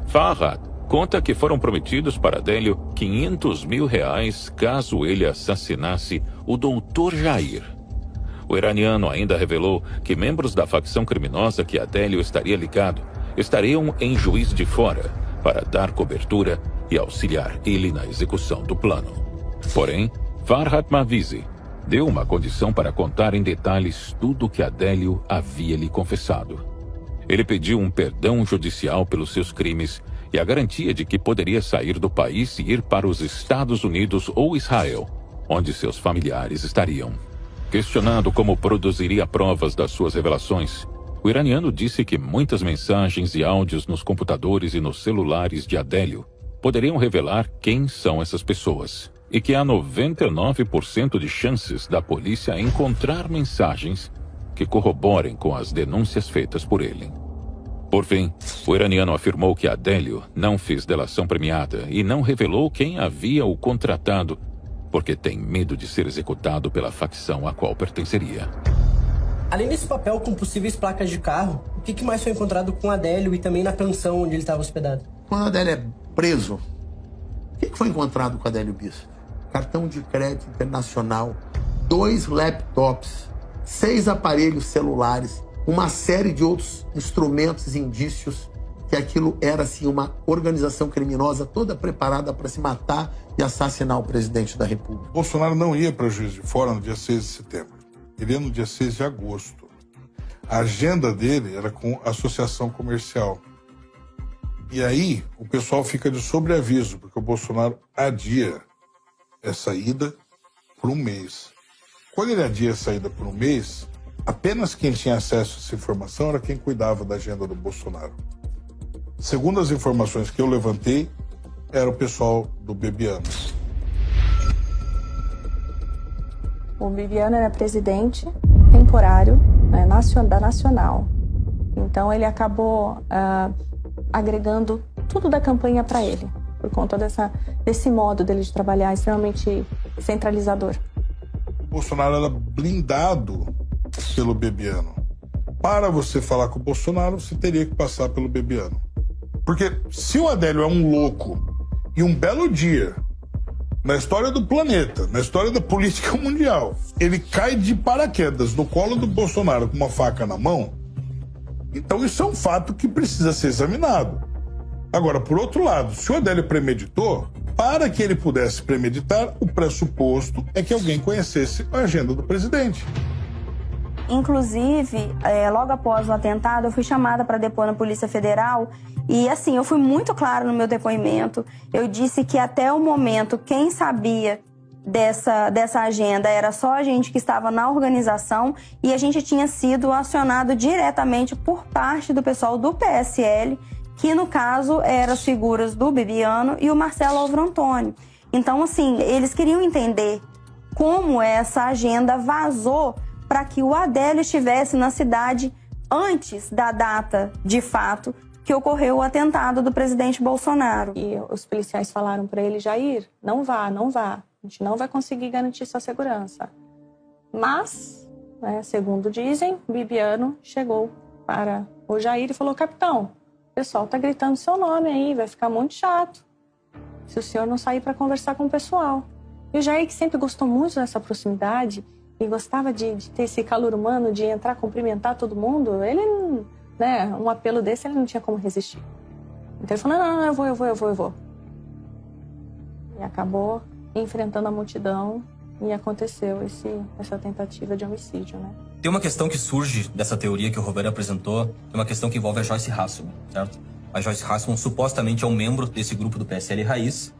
Farhad conta que foram prometidos para Adélio R$500 mil caso ele assassinasse o Dr. Jair. O iraniano ainda revelou que membros da facção criminosa que Adélio estaria ligado estariam em Juiz de Fora para dar cobertura e auxiliar ele na execução do plano. Porém, Farhad Mavisi deu uma condição para contar em detalhes tudo o que Adélio havia lhe confessado. Ele pediu um perdão judicial pelos seus crimes e a garantia de que poderia sair do país e ir para os Estados Unidos ou Israel, onde seus familiares estariam. Questionado como produziria provas das suas revelações, o iraniano disse que muitas mensagens e áudios nos computadores e nos celulares de Adélio poderiam revelar quem são essas pessoas, e que há 99% de chances da polícia encontrar mensagens que corroborem com as denúncias feitas por ele. Por fim, o iraniano afirmou que Adélio não fez delação premiada e não revelou quem havia o contratado, porque tem medo de ser executado pela facção a qual pertenceria. Além desse papel com possíveis placas de carro, o que mais foi encontrado com Adélio e também na pensão onde ele estava hospedado? Quando Adélio é preso, o que foi encontrado com Adélio Bispo? Cartão de crédito internacional, 2 laptops, 6 aparelhos celulares, uma série de outros instrumentos e indícios que aquilo era, assim, uma organização criminosa toda preparada para se matar e assassinar o presidente da República. Bolsonaro não ia para Juiz de Fora no dia 6 de setembro. Ele ia no dia 6 de agosto. A agenda dele era com associação comercial. E aí, o pessoal fica de sobreaviso, porque o Bolsonaro adia essa ida por um mês. Quando ele adia essa ida por um mês, apenas quem tinha acesso a essa informação era quem cuidava da agenda do Bolsonaro. Segundo as informações que eu levantei, era o pessoal do Bebiano. O Bebiano era presidente temporário, né, da Nacional. Então ele acabou agregando tudo da campanha para ele, por conta desse modo dele de trabalhar extremamente centralizador. O Bolsonaro era blindado pelo Bebiano. Para você falar com o Bolsonaro, você teria que passar pelo Bebiano. Porque se o Adélio é um louco e um belo dia, na história do planeta, na história da política mundial, ele cai de paraquedas no colo do Bolsonaro com uma faca na mão, então isso é um fato que precisa ser examinado. Agora, por outro lado, se o Adélio premeditou, para que ele pudesse premeditar, o pressuposto é que alguém conhecesse a agenda do presidente. Inclusive, logo após o atentado, eu fui chamada para depor na Polícia Federal e, assim, eu fui muito clara no meu depoimento. Eu disse que até o momento, quem sabia dessa agenda era só a gente que estava na organização e a gente tinha sido acionado diretamente por parte do pessoal do PSL, que no caso eram as figuras do Bebiano e o Marcelo Álvaro Antônio. Então, assim, eles queriam entender como essa agenda vazou para que o Adélio estivesse na cidade antes da data, de fato, que ocorreu o atentado do presidente Bolsonaro. E os policiais falaram para ele: Jair, não vá, não vá. A gente não vai conseguir garantir sua segurança. Mas, né, segundo dizem, o Bebiano chegou para o Jair e falou: capitão, o pessoal está gritando seu nome aí, vai ficar muito chato se o senhor não sair para conversar com o pessoal. E o Jair, que sempre gostou muito dessa proximidade e gostava de ter esse calor humano, de entrar, cumprimentar todo mundo, ele, né, um apelo desse ele não tinha como resistir. Então ele falou: não, eu vou. E acabou enfrentando a multidão e aconteceu essa tentativa de homicídio, né? Tem uma questão que surge dessa teoria que o Roberto apresentou, é uma questão que envolve a Joyce Hasselman, certo? A Joyce Hasselman supostamente é um membro desse grupo do PSL Raiz,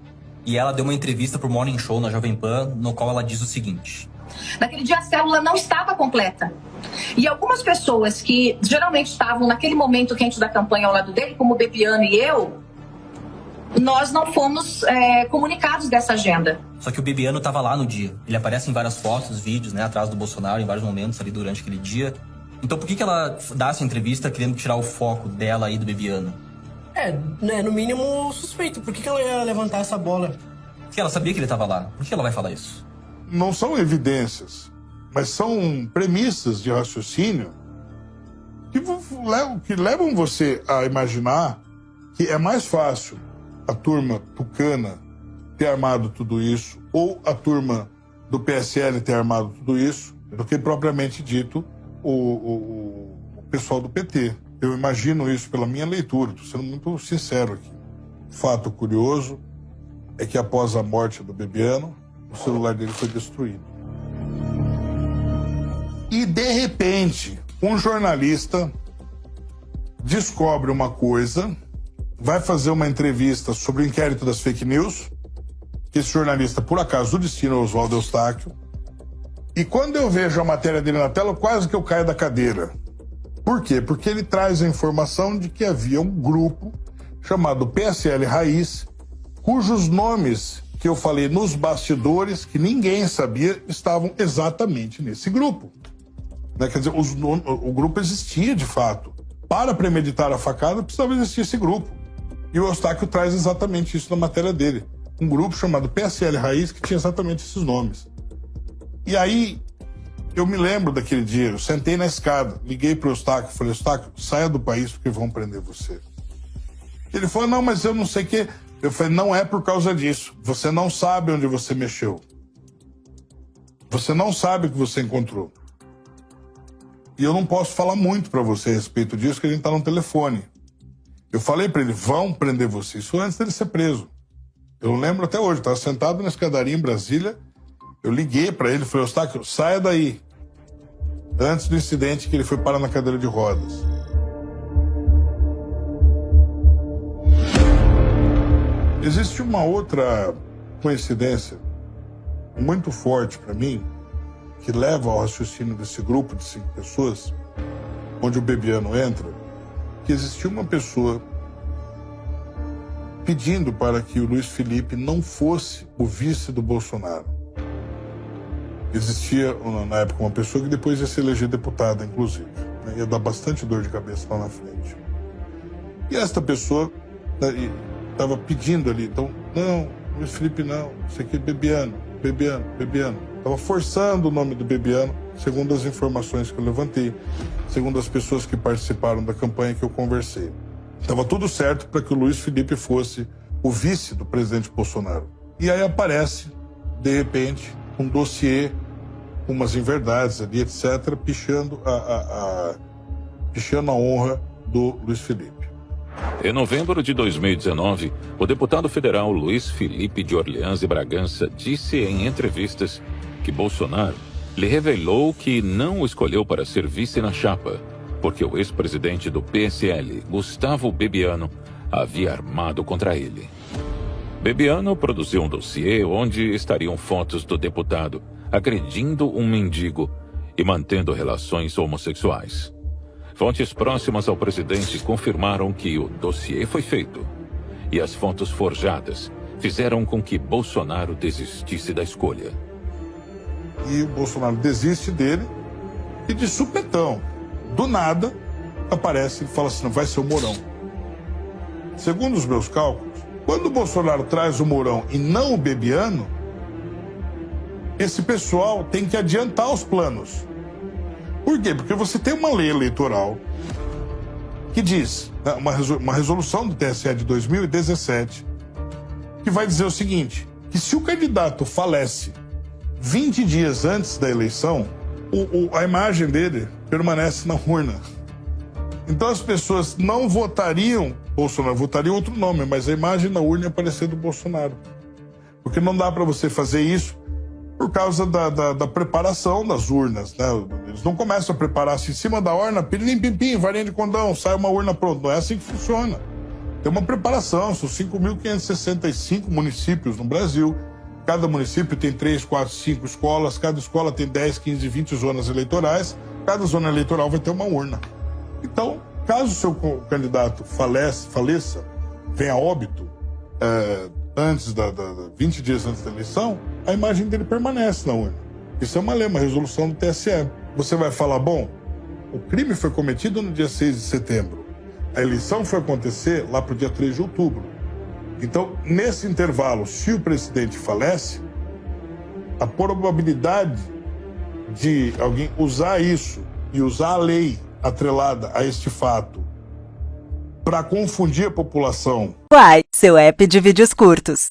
e ela deu uma entrevista pro Morning Show na Jovem Pan, no qual ela diz o seguinte: naquele dia a célula não estava completa. E algumas pessoas que geralmente estavam naquele momento quente da campanha ao lado dele, como o Bebiano e eu, nós não fomos comunicados dessa agenda. Só que o Bebiano estava lá no dia. Ele aparece em várias fotos, vídeos, né, atrás do Bolsonaro, em vários momentos ali durante aquele dia. Então por que ela dá essa entrevista querendo tirar o foco dela e do Bebiano? Né, no mínimo suspeito. Por que ela ia levantar essa bola? Porque ela sabia que ele estava lá. Por que ela vai falar isso? Não são evidências, mas são premissas de raciocínio que levam você a imaginar que é mais fácil a turma tucana ter armado tudo isso, ou a turma do PSL ter armado tudo isso, do que propriamente dito o pessoal do PT. Eu imagino isso pela minha leitura, estou sendo muito sincero aqui. Fato curioso é que após a morte do Bebiano, o celular dele foi destruído. E, de repente, um jornalista descobre uma coisa, vai fazer uma entrevista sobre o inquérito das fake news, que esse jornalista, por acaso, o destino é Oswaldo Eustáquio, e quando eu vejo a matéria dele na tela, quase que eu caio da cadeira. Por quê? Porque ele traz a informação de que havia um grupo chamado PSL Raiz, cujos nomes que eu falei nos bastidores, que ninguém sabia, estavam exatamente nesse grupo. Quer dizer, o grupo existia de fato. Para premeditar a facada, precisava existir esse grupo. E o Eustáquio traz exatamente isso na matéria dele. Um grupo chamado PSL Raiz, que tinha exatamente esses nomes. E aí, eu me lembro daquele dia, eu sentei na escada, liguei para o Eustáquio, falei, Eustáquio, saia do país porque vão prender você. Ele falou, não, mas eu não sei o quê. Eu falei, não é por causa disso. Você não sabe onde você mexeu. Você não sabe o que você encontrou. E eu não posso falar muito para você a respeito disso, porque a gente tá no telefone. Eu falei para ele, vão prender você. Isso antes dele ser preso. Eu lembro até hoje, eu estava sentado na escadaria em Brasília, eu liguei para ele, falei, Eustáquio, saia daí. Antes do incidente que ele foi parar na cadeira de rodas. Existe uma outra coincidência muito forte para mim, que leva ao raciocínio desse grupo de 5 pessoas, onde o Bebiano entra, que existiu uma pessoa pedindo para que o Luiz Felipe não fosse o vice do Bolsonaro. Existia, na época, uma pessoa que depois ia se eleger deputada, inclusive. Né? Ia dar bastante dor de cabeça lá na frente. E esta pessoa estava pedindo ali, então, não, Luiz Felipe não, isso aqui é Bebiano. Estava forçando o nome do Bebiano, segundo as informações que eu levantei, segundo as pessoas que participaram da campanha que eu conversei. Estava tudo certo para que o Luiz Felipe fosse o vice do presidente Bolsonaro. E aí aparece, de repente, um dossiê, umas inverdades ali, etc., pichando a honra do Luiz Felipe. Em novembro de 2019, o deputado federal Luiz Felipe de Orleans e Bragança disse em entrevistas que Bolsonaro lhe revelou que não o escolheu para ser vice na chapa, porque o ex-presidente do PSL, Gustavo Bebiano, havia armado contra ele. Bebiano produziu um dossiê onde estariam fotos do deputado agredindo um mendigo e mantendo relações homossexuais. Fontes próximas ao presidente confirmaram que o dossiê foi feito. E as fotos forjadas fizeram com que Bolsonaro desistisse da escolha. E o Bolsonaro desiste dele e de supetão, do nada, aparece e fala assim, não, vai ser o Mourão. Segundo os meus cálculos, quando o Bolsonaro traz o Mourão e não o Bebiano, esse pessoal tem que adiantar os planos. Por quê? Porque você tem uma lei eleitoral que diz, né, uma resolução do TSE de 2017, que vai dizer o seguinte, que se o candidato falece 20 dias antes da eleição, a imagem dele permanece na urna. Então as pessoas não votariam Bolsonaro, votariam outro nome, mas a imagem na urna ia aparecer do Bolsonaro. Porque não dá para você fazer isso por causa da preparação das urnas, né? Eles não começam a preparar assim, em cima da urna, pirim-pim-pim, varinha de condão, sai uma urna pronta. Não é assim que funciona. Tem uma preparação, são 5.565 municípios no Brasil. Cada município tem 3, 4, 5 escolas, cada escola tem 10, 15, 20 zonas eleitorais. Cada zona eleitoral vai ter uma urna. Então, caso o seu candidato faleça, venha a óbito, antes 20 dias antes da eleição, a imagem dele permanece na urna. Isso é uma lei, uma resolução do TSE. Você vai falar, bom, o crime foi cometido no dia 6 de setembro. A eleição foi acontecer lá para o dia 3 de outubro. Então, nesse intervalo, se o presidente falece, a probabilidade de alguém usar isso e usar a lei atrelada a este fato para confundir a população. Uai, seu app de vídeos curtos.